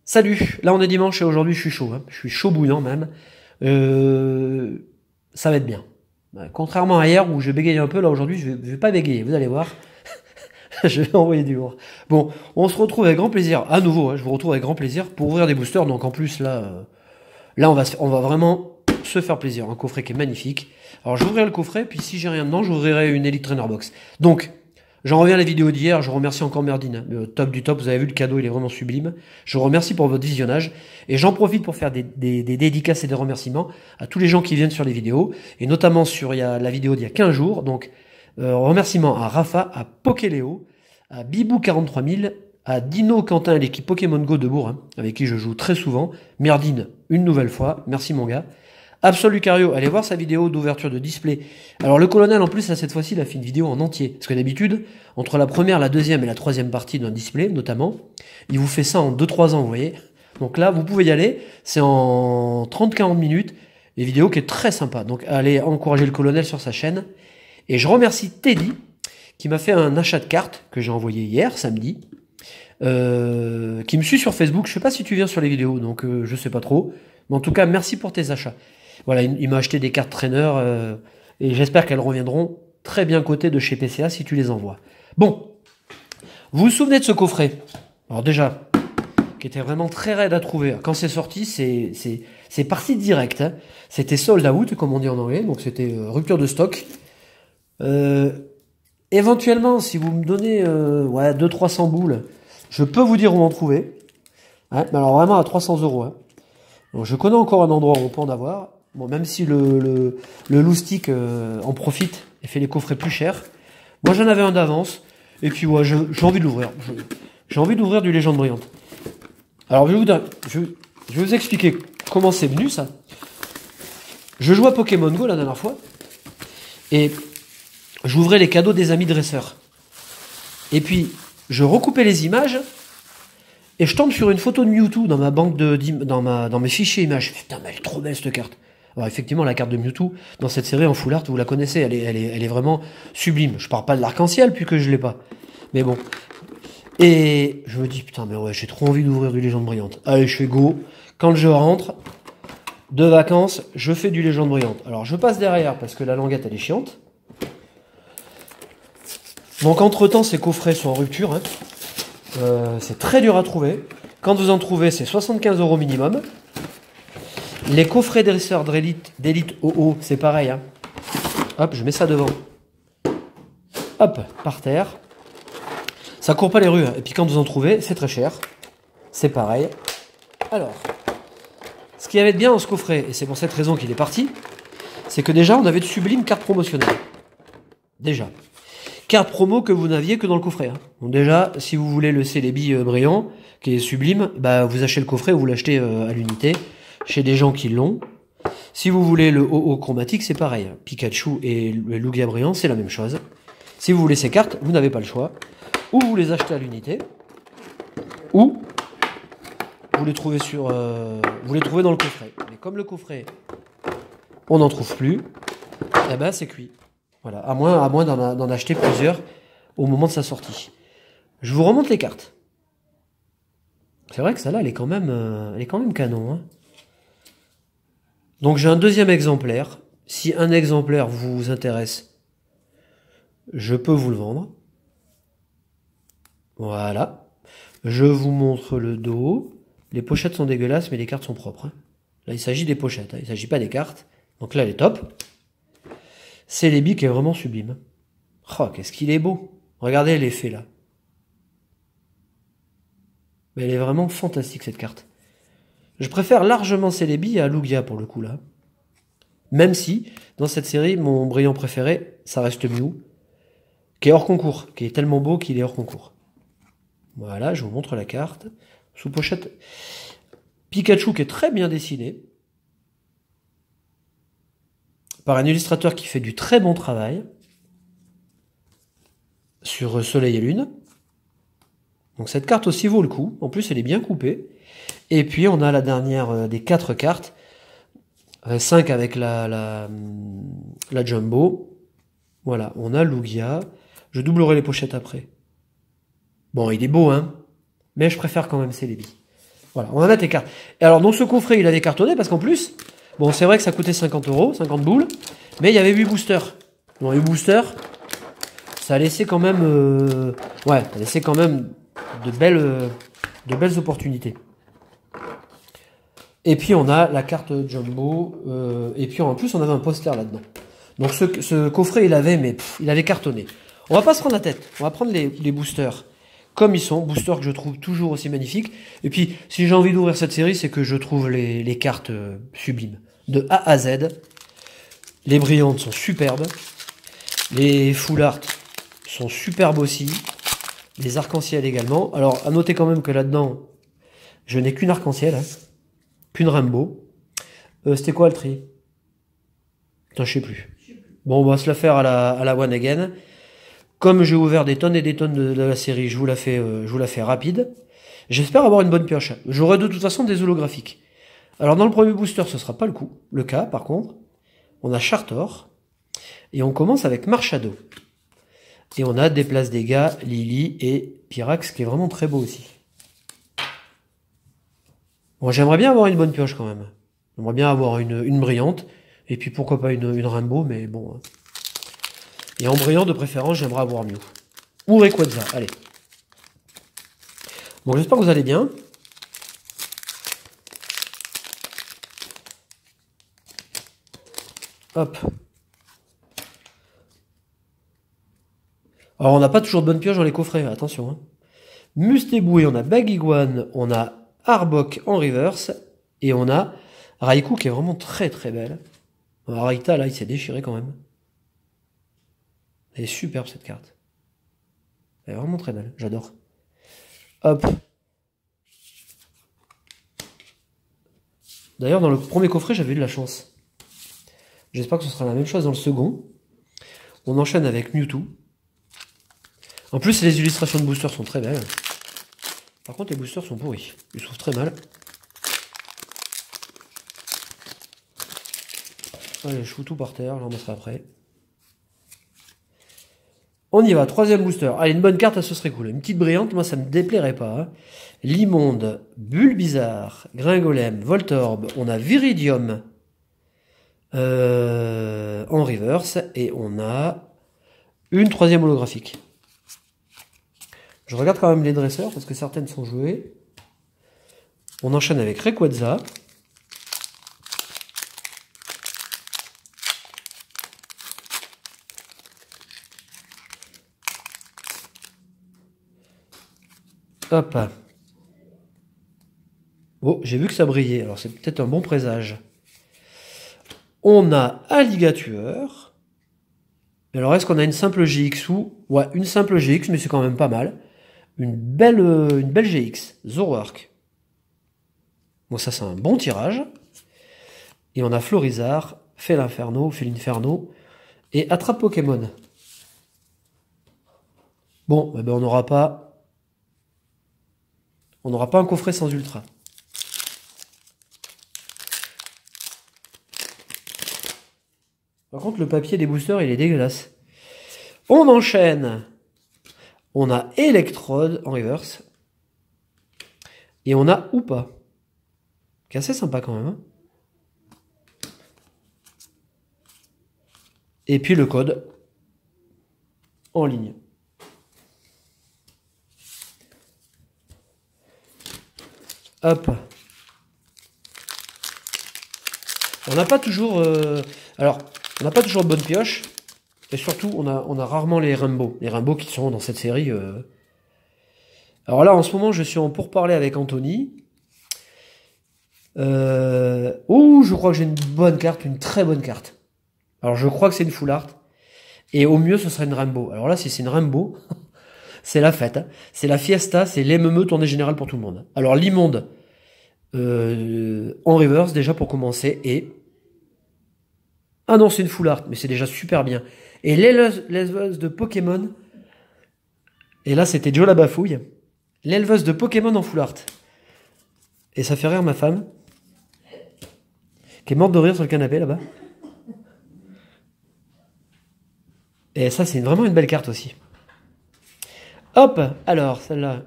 Salut, là on est dimanche et aujourd'hui je suis chaud, hein. Je suis chaud bouillant même. Ça va être bien. Contrairement à hier où je bégayais un peu, là aujourd'hui je vais pas bégayer, vous allez voir. Je vais envoyer du lourd. Bon, on se retrouve avec grand plaisir, à nouveau, hein, je vous retrouve avec grand plaisir pour ouvrir des boosters. Donc en plus là on va vraiment se faire plaisir. Un coffret qui est magnifique. Alors j'ouvrirai le coffret, puis si j'ai rien dedans, j'ouvrirai une Elite Trainer Box. Donc, j'en reviens à la vidéo d'hier, je remercie encore Merdine, le top du top, vous avez vu le cadeau, il est vraiment sublime. Je vous remercie pour votre visionnage, et j'en profite pour faire des dédicaces et des remerciements à tous les gens qui viennent sur les vidéos, et notamment sur la vidéo d'il y a 15 jours, donc remerciements à Rafa, à Pokéléo, à Bibou43000, à Dino Quentin et l'équipe Pokémon Go de Bourg, hein, avec qui je joue très souvent, Merdine une nouvelle fois, merci mon gars. Absol Lucario, allez voir sa vidéo d'ouverture de display. Alors le colonel en plus là, cette fois-ci il a fait une vidéo en entier. Parce que d'habitude, entre la première, la deuxième et la troisième partie d'un display notamment, il vous fait ça en 2-3 ans, vous voyez. Donc là, vous pouvez y aller, c'est en 30-40 minutes, une vidéo qui est très sympa. Donc allez encourager le colonel sur sa chaîne. Et je remercie Teddy, qui m'a fait un achat de cartes, que j'ai envoyé hier, samedi, qui me suit sur Facebook. Je sais pas si tu viens sur les vidéos, donc je sais pas trop. Mais en tout cas, merci pour tes achats. Voilà, il m'a acheté des cartes traîneurs et j'espère qu'elles reviendront très bien cotées de chez PCA si tu les envoies. Bon, vous vous souvenez de ce coffret? Alors déjà, qui était vraiment très raide à trouver. Quand c'est sorti, c'est parti direct. Hein. C'était sold out, comme on dit en anglais, donc c'était rupture de stock. Éventuellement, si vous me donnez 200-300 boules, je peux vous dire où en trouver. Hein, mais alors vraiment à 300 €. Hein. Donc, je connais encore un endroit où on peut en avoir. Bon, même si le loustic en profite et fait les coffrets plus chers. Moi, j'en avais un d'avance. Et puis, ouais, j'ai envie de l'ouvrir. J'ai envie d'ouvrir du Légende Brillante. Alors, je vais vous expliquer comment c'est venu, ça. Je jouais à Pokémon Go la dernière fois. Et j'ouvrais les cadeaux des amis dresseurs. Et puis, je recoupais les images. Et je tombe sur une photo de Mewtwo dans ma banque dans mes fichiers images. Putain, mais elle est trop belle cette carte. Alors effectivement, la carte de Mewtwo, dans cette série en full art, vous la connaissez, elle est vraiment sublime. Je parle pas de l'arc-en-ciel, puisque je l'ai pas. Mais bon. Et je me dis, putain, mais ouais, j'ai trop envie d'ouvrir du Légende Brillante. Allez, je fais go. Quand je rentre de vacances, je fais du Légende Brillante. Alors, je passe derrière, parce que la languette, elle est chiante. Donc, entre-temps, ces coffrets sont en rupture. Hein. C'est très dur à trouver. Quand vous en trouvez, c'est 75 € minimum. Les coffrets dresseurs d'élite OO, c'est pareil. Hein. Hop, je mets ça devant. Hop, par terre. Ça court pas les rues. Hein. Et puis quand vous en trouvez, c'est très cher. C'est pareil. Alors, ce qui avait de bien dans ce coffret, et c'est pour cette raison qu'il est parti, c'est que déjà, on avait de sublimes cartes promotionnelles. Déjà. Carte promo que vous n'aviez que dans le coffret. Hein. Donc déjà, si vous voulez le Celebi brillant, qui est sublime, bah vous achetez le coffret ou vous l'achetez à l'unité, chez des gens qui l'ont. Si vous voulez le OO chromatique, c'est pareil. Pikachu et le Lugia brillant, c'est la même chose. Si vous voulez ces cartes, vous n'avez pas le choix. Ou vous les achetez à l'unité, ou vous les trouvez dans le coffret. Mais comme le coffret, on n'en trouve plus, eh ben c'est cuit. Voilà, à moins d'en acheter plusieurs au moment de sa sortie. Je vous remonte les cartes. C'est vrai que celle-là, elle est quand même canon. Hein. Donc j'ai un deuxième exemplaire. Si un exemplaire vous intéresse, je peux vous le vendre. Voilà. Je vous montre le dos. Les pochettes sont dégueulasses, mais les cartes sont propres. Hein. Là, il s'agit des pochettes. Hein. Il ne s'agit pas des cartes. Donc là, elle est top. Celebi qui est vraiment sublime. Oh, qu'est-ce qu'il est beau. Regardez l'effet là. Mais elle est vraiment fantastique cette carte. Je préfère largement Celebi à Lugia pour le coup là. Même si, dans cette série, mon brillant préféré, ça reste Mew, qui est hors concours, qui est tellement beau qu'il est hors concours. Voilà, je vous montre la carte. Sous pochette, Pikachu qui est très bien dessiné. Par un illustrateur qui fait du très bon travail sur Soleil et Lune. Donc cette carte aussi vaut le coup. En plus, elle est bien coupée. Et puis, on a la dernière des 4 cartes. 5 avec la Jumbo. Voilà, on a Lugia. Je doublerai les pochettes après. Bon, il est beau, hein. Mais je préfère quand même Celebi. Voilà, on a tes cartes. Et alors, donc ce coffret, il avait cartonné parce qu'en plus, bon, c'est vrai que ça coûtait 50 €, 50 boules, mais il y avait 8 boosters. Bon, 8 boosters, ça a laissé quand même, ouais, ça a laissé quand même de belles opportunités. Et puis on a la carte Jumbo, et puis en plus on avait un poster là-dedans. Donc ce coffret il avait cartonné. On va pas se prendre la tête, on va prendre les boosters comme ils sont, boosters que je trouve toujours aussi magnifiques. Et puis si j'ai envie d'ouvrir cette série, c'est que je trouve les cartes sublimes. De A à Z, les brillantes sont superbes, les full art sont superbes aussi, les arcs-en-ciel également. Alors à noter quand même que là-dedans, je n'ai qu'une arc-en-ciel, hein. Qu'une Rainbow. C'était quoi le tri? Putain, je sais plus. Bon, on va se la faire à la One Again. Comme j'ai ouvert des tonnes et des tonnes de la série, je vous la fais rapide. J'espère avoir une bonne pioche. J'aurai de toute façon des holographiques. Alors dans le premier booster, ce sera pas le cas par contre. On a Chartor. Et on commence avec Marshado. Et on a Déplace Dégâts, Lily et Pyrax, qui est vraiment très beau aussi. Bon, j'aimerais bien avoir une bonne pioche quand même. J'aimerais bien avoir une brillante. Et puis pourquoi pas une Rainbow, mais bon. Et en brillant de préférence, j'aimerais avoir mieux. Ou Rayquaza, allez. Bon, j'espère que vous allez bien. Hop. Alors, on n'a pas toujours de bonnes pioches dans les coffrets, attention. Hein. Mustéboué, on a Baguiguane, on a Arbok en reverse, et on a Raikou qui est vraiment très très belle. Alors, Raita, là, il s'est déchiré quand même. Elle est superbe cette carte. Elle est vraiment très belle, j'adore. Hop. D'ailleurs, dans le premier coffret, j'avais eu de la chance. J'espère que ce sera la même chose dans le second. On enchaîne avec Mewtwo. En plus, les illustrations de boosters sont très belles. Par contre, les boosters sont pourris. Ils s'ouvrent très mal. Allez, je fous tout par terre, j'en remettrai après. On y va, troisième booster. Allez, une bonne carte, ce serait cool. Une petite brillante, moi ça me déplairait pas. Hein. Limonde, Bulbizarre, Gringolem, Voltorb. On a Viridium en reverse. Et on a une troisième holographique. Je regarde quand même les dresseurs parce que certaines sont jouées. On enchaîne avec Rayquaza. Hop. Oh, j'ai vu que ça brillait, alors c'est peut-être un bon présage. On a Alligator. Alors est-ce qu'on a une simple GX ou... Ouais, une simple GX, mais c'est quand même pas mal. Une belle GX, Zoroark. Bon, ça c'est un bon tirage. Et on a Florizard, Félinferno et Attrape Pokémon. Bon, eh ben on n'aura pas un coffret sans ultra. Par contre, le papier des boosters, il est dégueulasse. On enchaîne. On a Electrode en reverse. Et on a Hoopa. Qui est assez sympa quand même. Hein. Et puis le code en ligne. Hop. On n'a pas toujours... alors, on n'a pas toujours de bonnes pioches. Et surtout, on a rarement les Rainbow. Les Rainbow qui sont dans cette série. Alors là, en ce moment, je suis en pourparlers avec Anthony. Je crois que j'ai une bonne carte, une très bonne carte. Alors, je crois que c'est une full art. Et au mieux, ce serait une Rainbow. Alors là, si c'est une Rainbow, c'est la fête. Hein. C'est la fiesta, c'est l'émeumeux tournée générale pour tout le monde. Alors, l'immonde en reverse, déjà pour commencer. Et... Ah non, c'est une full art, mais c'est déjà super bien. Et l'éleveuse de Pokémon. Et là, c'était Joe la bafouille. L'éleveuse de Pokémon en full art. Et ça fait rire ma femme. qui est morte de rire sur le canapé là-bas. Et ça, c'est vraiment une belle carte aussi. Hop, alors, celle-là...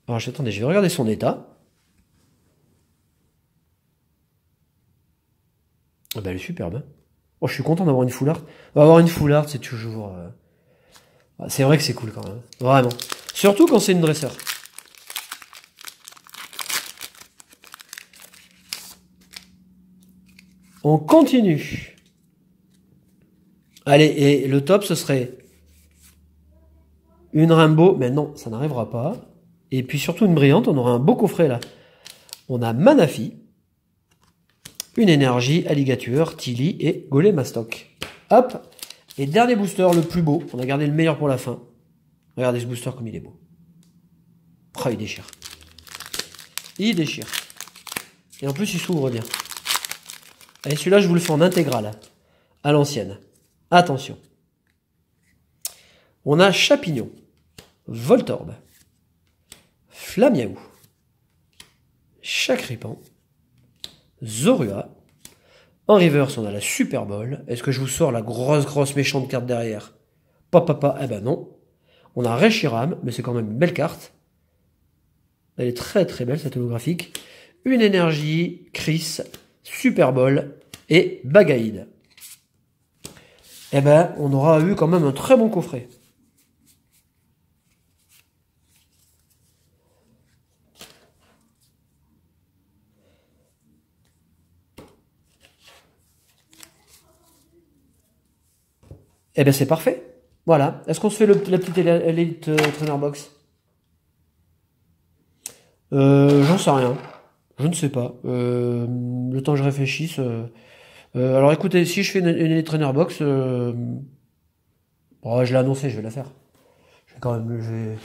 Alors, attendez, je vais regarder son état. Ah bah, elle est superbe. Hein. Oh, je suis content d'avoir une full art. Avoir une full art, c'est toujours... C'est vrai que c'est cool quand même. Vraiment. Surtout quand c'est une dresseur. On continue. Allez, et le top, ce serait une Rainbow. Mais non, ça n'arrivera pas. Et puis surtout une brillante. On aura un beau coffret là. On a Manafi. Une énergie, Alligator, Tilly et Golemastoc. Hop. Et dernier booster, le plus beau. On a gardé le meilleur pour la fin. Regardez ce booster comme il est beau. Oh, il déchire. Il déchire. Et en plus, il s'ouvre bien. Allez, celui-là, je vous le fais en intégrale. À l'ancienne. Attention. On a Chapignon. Voltorb. Flamiaou. Chakripan. Zorua. En reverse, on a la Super Bowl. Est-ce que je vous sors la grosse méchante carte derrière? Papa, eh ben non. On a Reshiram, mais c'est quand même une belle carte. Elle est très belle, cette holographique. Une énergie, Chris, Super Bowl et Bagaïd. Eh ben, on aura eu quand même un très bon coffret. Eh ben, c'est parfait. Voilà. Est-ce qu'on se fait la petite Elite Trainer Box? J'en sais rien. Je ne sais pas. Le temps que je réfléchisse. Alors écoutez, si je fais une Elite Trainer Box, je l'ai annoncé, je vais la faire. Je vais quand même.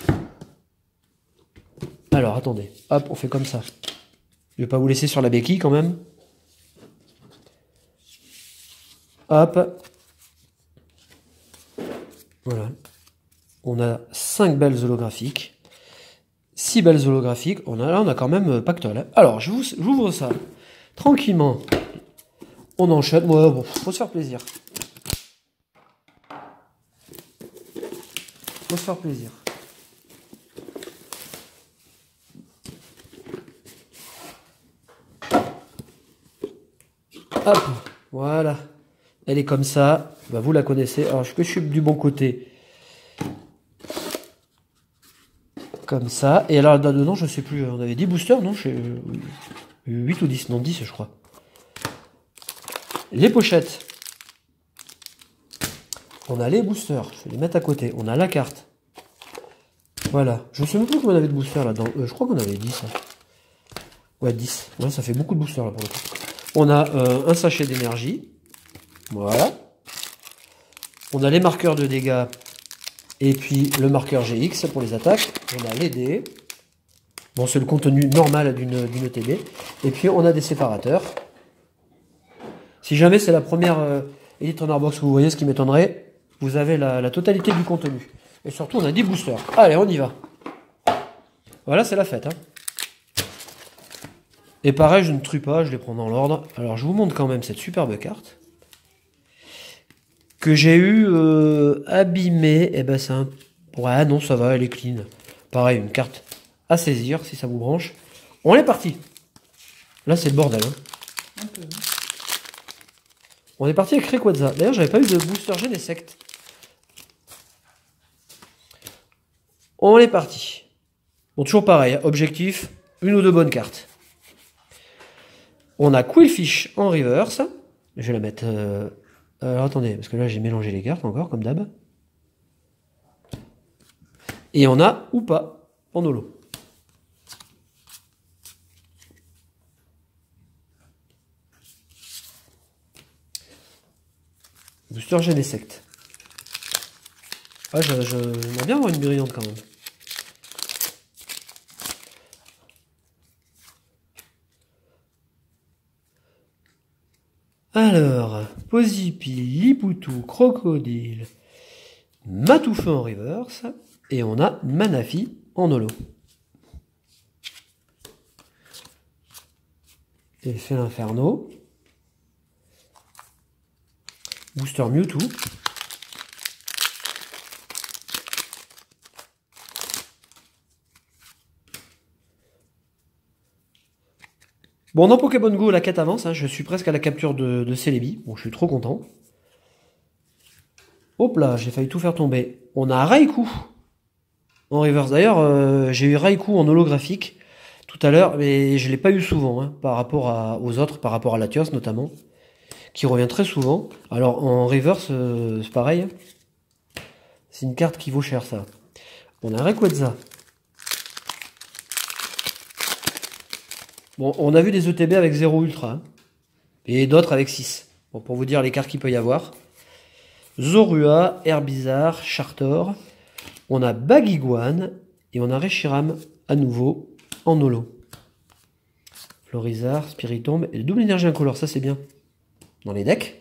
Alors attendez. Hop, on fait comme ça. Je vais pas vous laisser sur la béquille quand même. Hop. Voilà. On a 5 belles holographiques. 6 belles holographiques. Là, on a quand même pactole. Hein. Alors, j'ouvre ça. Tranquillement. On enchaîne. Ouais, bon, faut se faire plaisir. Faut se faire plaisir. Hop. Voilà. Elle est comme ça. Bah, vous la connaissez. Alors, je suis du bon côté. Comme ça. Et alors, là-dedans, je sais plus. On avait 10 boosters, non? 8 ou 10. Non, 10, je crois. Les pochettes. On a les boosters. Je vais les mettre à côté. On a la carte. Voilà. Je ne sais même plus combien on avait de boosters là-dedans. Je crois qu'on avait 10. Hein. Ouais, 10. Ouais, ça fait beaucoup de boosters là pour le coup. On a un sachet d'énergie. Voilà. On a les marqueurs de dégâts. Et puis le marqueur GX pour les attaques. On a les dés. Bon, c'est le contenu normal d'une ETB. Et puis on a des séparateurs. Si jamais c'est la première Elite Trainer Box que vous voyez, ce qui m'étonnerait, vous avez la totalité du contenu. Et surtout, on a 10 boosters. Allez, on y va. Voilà, c'est la fête. Hein. Et pareil, je ne true pas, je les prends dans l'ordre. Alors, je vous montre quand même cette superbe carte. Que j'ai eu abîmée. Eh ben, c'est un... Ouais, non, ça va, elle est clean. Pareil, une carte à saisir, si ça vous branche. On est parti. Là, c'est le bordel. Hein. Un peu. On est parti avec Rayquaza. D'ailleurs, j'avais pas eu de booster Genesect. On est parti. Bon, toujours pareil. Objectif, une ou deux bonnes cartes. On a Quillfish en reverse. Je vais la mettre... alors, attendez, parce que là, j'ai mélangé les cartes encore, comme d'hab. Et on a Hoopa en holo. Booster Genesect. Ah, j'aimerais bien avoir une brillante quand même. Alors, Pozipi, Lipoutou, Crocodile, Matoufeu en reverse. Et on a Manafi en holo. Effet l'Inferno. Booster Mewtwo. Bon, dans Pokémon Go, la quête avance, hein, je suis presque à la capture de Celebi. Bon, je suis trop content. Hop là, j'ai failli tout faire tomber. On a Raikou en reverse. D'ailleurs, j'ai eu Raikou en holographique tout à l'heure, mais je l'ai pas eu souvent, hein, par rapport aux autres, par rapport à Latios notamment, qui revient très souvent. Alors en reverse, c'est pareil. C'est une carte qui vaut cher, ça. On a Rayquaza. Bon, on a vu des ETB avec 0 Ultra. Hein, et d'autres avec 6. Bon, pour vous dire les cartes qu'il peut y avoir. Zorua, Herbizarre, Chartor. On a Baguiguane. Et on a Reshiram à nouveau en holo. Florizarre, Spiritomb et double énergie incolore. Ça, c'est bien. Dans les decks.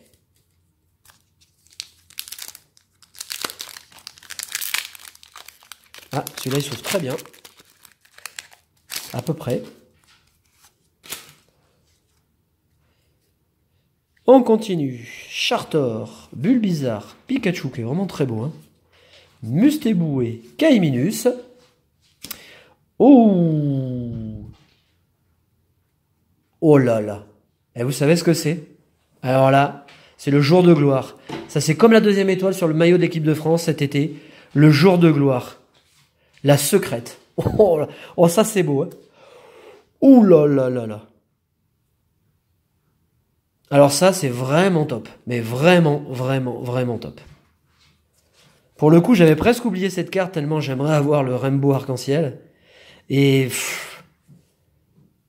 Ah, celui-là, il sauve très bien. À peu près. On continue. Chartor, Bulbizarre, Pikachu, qui est vraiment très beau. Hein. Mustéboué, Kaiminus. Oh! Oh là là. Et vous savez ce que c'est? Alors là, c'est le jour de gloire. Ça, c'est comme la deuxième étoile sur le maillot de l'équipe de France cet été. Le jour de gloire. La secrète. Oh, là. Oh ça, c'est beau. Hein. Ouh là là là là. Alors ça, c'est vraiment top. Mais vraiment, vraiment, vraiment top. Pour le coup, j'avais presque oublié cette carte tellement j'aimerais avoir le Rainbow Arc-en-Ciel. Et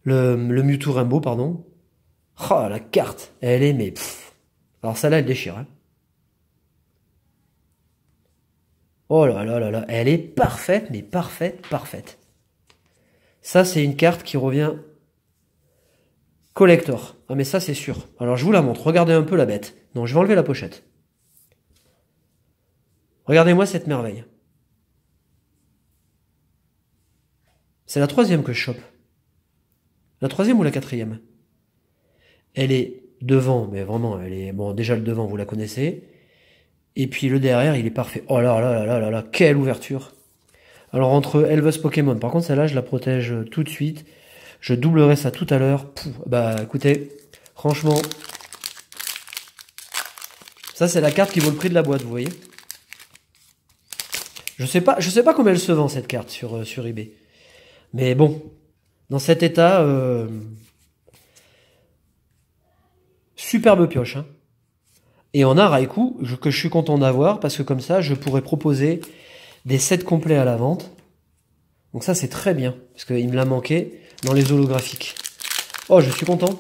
le Mewtwo Rainbow, pardon. Oh, la carte, elle est, mais... Alors celle-là, elle déchire. Hein. Oh là là là là, elle est parfaite, mais parfaite, parfaite. Ça, c'est une carte qui revient... Collector. Ah mais ça c'est sûr. Alors je vous la montre. Regardez un peu la bête. Non, je vais enlever la pochette. Regardez-moi cette merveille. C'est la troisième que je chope. La troisième ou la quatrième? Elle est devant, mais vraiment, elle est... Bon, déjà le devant, vous la connaissez. Et puis le derrière, il est parfait. Oh là là là là là là, quelle ouverture. Alors entre Elvis Pokémon, par contre celle-là, je la protège tout de suite. Je doublerai ça tout à l'heure. Bah écoutez, franchement, ça c'est la carte qui vaut le prix de la boîte, vous voyez. Je sais pas combien elle se vend cette carte sur eBay. Mais bon, dans cet état, superbe pioche. Hein. Et on a Raikou, que je suis content d'avoir, parce que comme ça, je pourrais proposer des sets complets à la vente. Donc ça c'est très bien, parce qu'il me l'a manqué dans les holographiques. Oh, je suis content.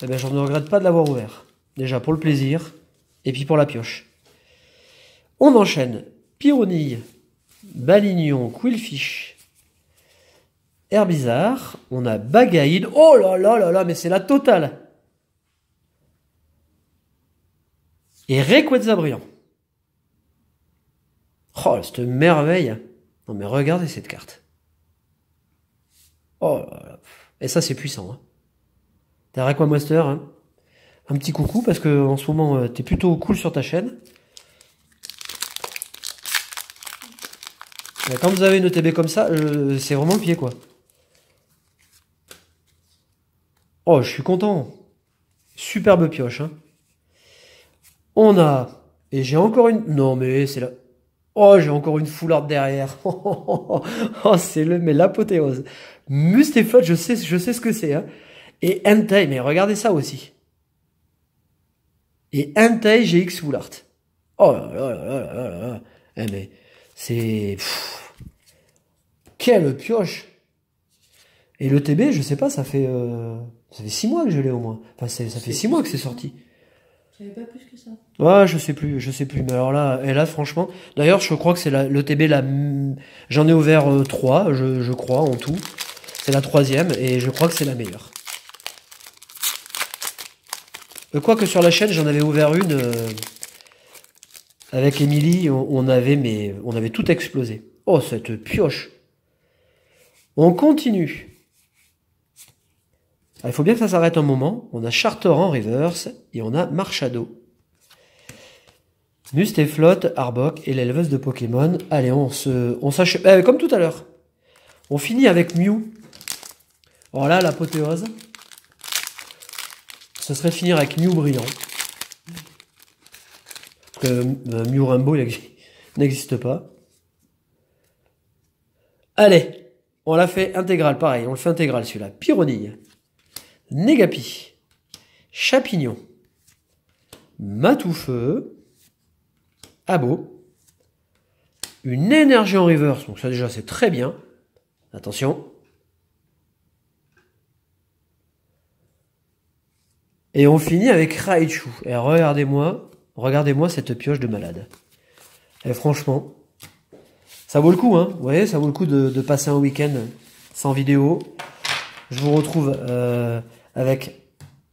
Eh bien, je ne regrette pas de l'avoir ouvert. Déjà pour le plaisir, et puis pour la pioche. On enchaîne. Pyronille, Balignon, Quillfish, Herbizarre. On a Bagaïd. Oh là là là là, mais c'est la totale. Et Rayquaza brillant. Oh, cette merveille. Non mais regardez cette carte. Oh là là. Et ça c'est puissant. Hein. T'as Rayquaza Master. Hein. Un petit coucou parce que en ce moment t'es plutôt cool sur ta chaîne. Et quand vous avez une ETB comme ça, c'est vraiment le pied quoi. Oh je suis content. Superbe pioche. Hein. On a... Et j'ai encore une... Non mais c'est là... Oh, j'ai encore une foularde derrière. Oh, c'est mais l'apothéose. Mustéflot, je sais ce que c'est. Hein. Et Entei, mais regardez ça aussi. Et Entei GX Foulard. Oh là là là là là là. Eh mais c'est... Quelle pioche. Et le TB, je sais pas, ça fait 6 mois que je l'ai au moins. Enfin, ça fait 6 mois que c'est sorti. J'avais pas plus que ça. Ouais, je sais plus. Mais alors là, et là, franchement, d'ailleurs, je crois que c'est le TB j'en ai ouvert 3, je crois, en tout. C'est la 3e, et je crois que c'est la meilleure. Quoique sur la chaîne, j'en avais ouvert une, avec Émilie, on avait tout explosé. Oh, cette pioche. On continue. Il faut bien que ça s'arrête un moment. On a Charter en reverse et on a Marshado. Mustaflot, Arbok et l'éleveuse de Pokémon. Allez, on s'achève. Comme tout à l'heure. On finit avec Mew. Alors là, l'apothéose. Ce serait de finir avec Mew brillant. Parce que Mew Rainbow, il n'existe pas. Allez, on l'a fait intégral, pareil. On le fait intégral celui-là. Pyronille. Négapi. Chapignon. Matoufeu. Abo. Une énergie en reverse. Donc ça déjà c'est très bien. Attention. Et on finit avec Raichu. Et regardez-moi cette pioche de malade. Et franchement, ça vaut le coup, hein. Vous voyez, ça vaut le coup de passer un week-end sans vidéo. Je vous retrouve avec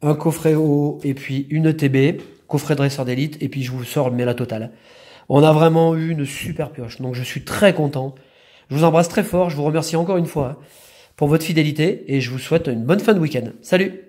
un coffret haut et puis une ETB, coffret dresseur d'élite, et puis je vous sors la totale. On a vraiment eu une super pioche, donc je suis très content. Je vous embrasse très fort, je vous remercie encore une fois pour votre fidélité et je vous souhaite une bonne fin de week-end. Salut!